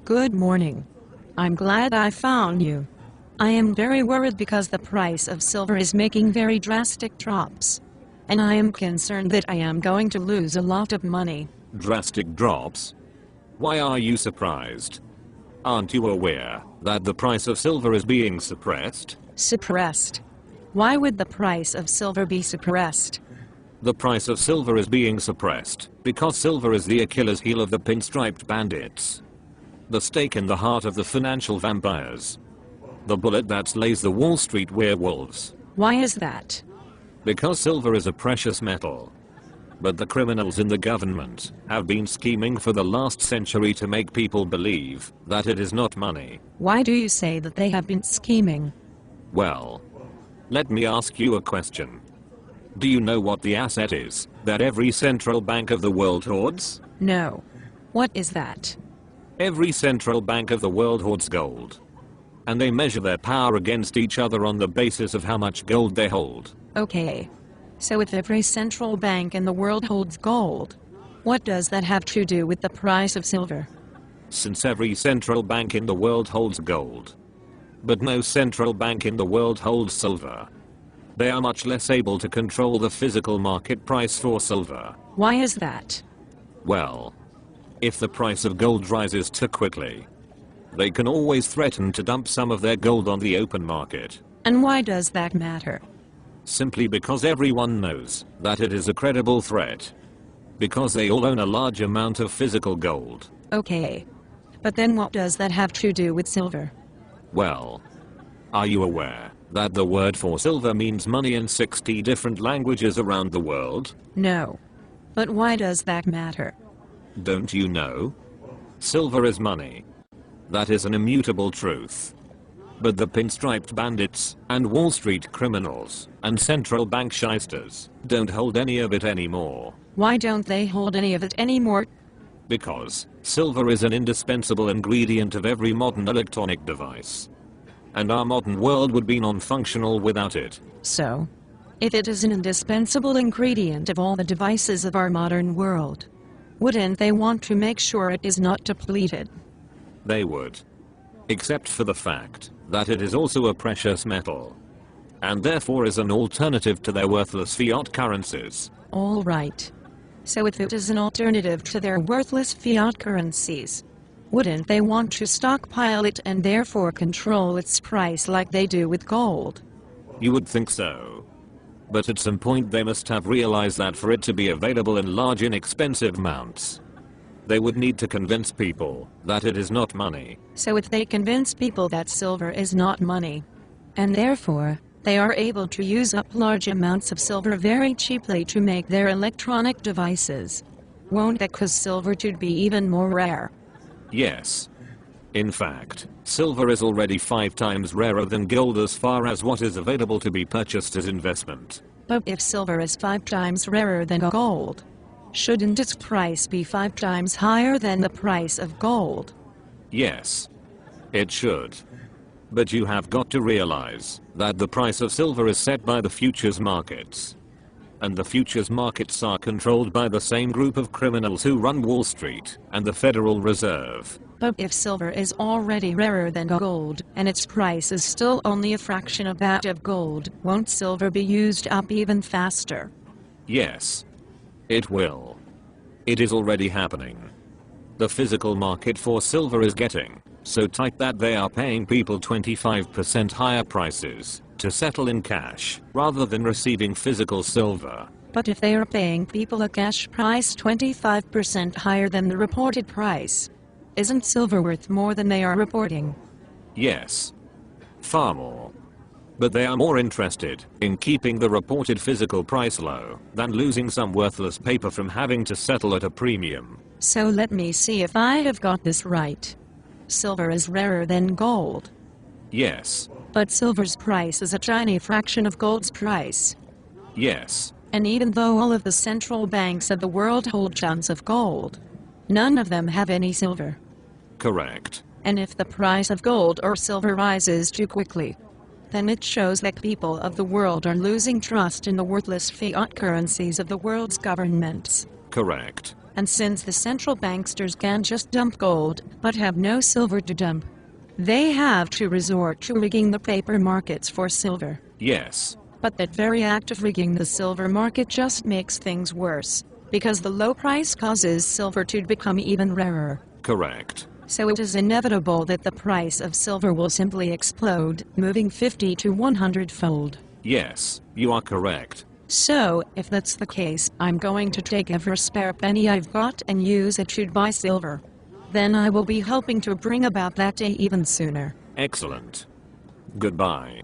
Good morning. I'm glad I found you. I am very worried because the price of silver is making very drastic drops. And I am concerned that I am going to lose a lot of money. Drastic drops? Why are you surprised? Aren't you aware that the price of silver is being suppressed? Suppressed? Why would the price of silver be suppressed? The price of silver is being suppressed because silver is the Achilles heel of the pinstriped bandits. The stake in the heart of the financial vampires. The bullet that slays the Wall Street werewolves. Why is that? Because silver is a precious metal. But the criminals in the government have been scheming for the last century to make people believe that it is not money. Why do you say that they have been scheming? Well, let me ask you a question. Do you know what the asset is that every central bank of the world hoards? No. What is that? Every central bank of the world hoards gold. And they measure their power against each other on the basis of how much gold they hold. Okay. So if every central bank in the world holds gold, what does that have to do with the price of silver? Since every central bank in the world holds gold, but no central bank in the world holds silver, they are much less able to control the physical market price for silver. Why is that? Well, if the price of gold rises too quickly, they can always threaten to dump some of their gold on the open market. And why does that matter? Simply because everyone knows that it is a credible threat. Because they all own a large amount of physical gold. Okay. But then what does that have to do with silver? Well, are you aware that the word for silver means money in 60 different languages around the world? No. But why does that matter? Don't you know? Silver is money. That is an immutable truth. But the pinstriped bandits, and Wall Street criminals, and central bank shysters, don't hold any of it anymore. Why don't they hold any of it anymore? Because silver is an indispensable ingredient of every modern electronic device. And our modern world would be non-functional without it. So, if it is an indispensable ingredient of all the devices of our modern world, wouldn't they want to make sure it is not depleted? They would. Except for the fact that it is also a precious metal. And therefore is an alternative to their worthless fiat currencies. All right. So if it is an alternative to their worthless fiat currencies, wouldn't they want to stockpile it and therefore control its price like they do with gold? You would think so. But at some point they must have realized that for it to be available in large inexpensive amounts, they would need to convince people that it is not money. So if they convince people that silver is not money, and therefore they are able to use up large amounts of silver very cheaply to make their electronic devices, won't that cause silver to be even more rare? Yes. In fact, silver is already 5 times rarer than gold as far as what is available to be purchased as investment. But if silver is 5 times rarer than gold, shouldn't its price be 5 times higher than the price of gold? Yes. It should. But you have got to realize that the price of silver is set by the futures markets. And the futures markets are controlled by the same group of criminals who run Wall Street and the Federal Reserve. But if silver is already rarer than gold, and its price is still only a fraction of that of gold, won't silver be used up even faster? Yes. It will. It is already happening. The physical market for silver is getting so tight that they are paying people 25% higher prices to settle in cash rather than receiving physical silver. But if they are paying people a cash price 25% higher than the reported price, isn't silver worth more than they are reporting? Yes. Far more. But they are more interested in keeping the reported physical price low than losing some worthless paper from having to settle at a premium. So let me see if I have got this right. Silver is rarer than gold. Yes. But silver's price is a tiny fraction of gold's price. Yes. And even though all of the central banks of the world hold tons of gold, none of them have any silver. Correct. And if the price of gold or silver rises too quickly, then it shows that people of the world are losing trust in the worthless fiat currencies of the world's governments. Correct. And since the central banksters can just dump gold, but have no silver to dump, they have to resort to rigging the paper markets for silver. Yes. But that very act of rigging the silver market just makes things worse, because the low price causes silver to become even rarer. Correct. So it is inevitable that the price of silver will simply explode, moving 50 to 100-fold. Yes, you are correct. So, if that's the case, I'm going to take every spare penny I've got and use it to buy silver. Then I will be helping to bring about that day even sooner. Excellent. Goodbye.